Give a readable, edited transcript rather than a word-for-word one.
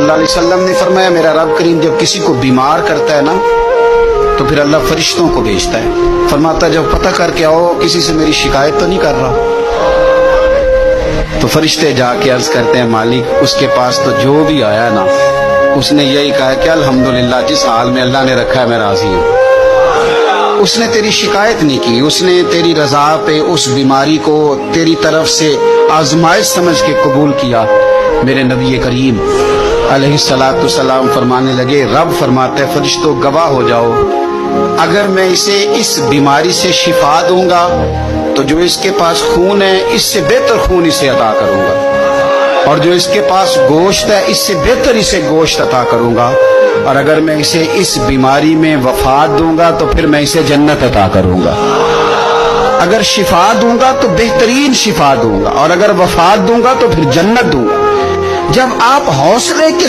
اللہ علیہ وسلم نے فرمایا میرا رب کریم جب کسی کو بیمار کرتا ہے نا تو پھر اللہ فرشتوں کو بھیجتا ہے، فرماتا ہے جب پتہ کر کے آؤ کسی سے میری شکایت تو نہیں کر رہا۔ تو فرشتے جا کے عرض کرتے ہیں مالک اس کے پاس تو جو بھی آیا نا اس نے یہی کہا کہ الحمدللہ جس حال میں اللہ نے رکھا ہے میں راضی ہوں۔ اس نے تیری شکایت نہیں کی، اس نے تیری رضا پہ اس بیماری کو تیری طرف سے آزمائش سمجھ کے قبول کیا۔ میرے نبی کریم علیہ الصلوۃ والسلام فرمانے لگے، رب فرماتے ہیں فرشتوں گواہ ہو جاؤ، اگر میں اسے اس بیماری سے شفا دوں گا تو جو اس کے پاس خون ہے اس سے بہتر خون اسے عطا کروں گا، اور جو اس کے پاس گوشت ہے اس سے بہتر اسے گوشت عطا کروں گا، اور اگر میں اسے اس بیماری میں وفات دوں گا تو پھر میں اسے جنت عطا کروں گا۔ اگر شفا دوں گا تو بہترین شفا دوں گا، اور اگر وفات دوں گا تو پھر جنت دوں گا۔ جب آپ حوصلے کے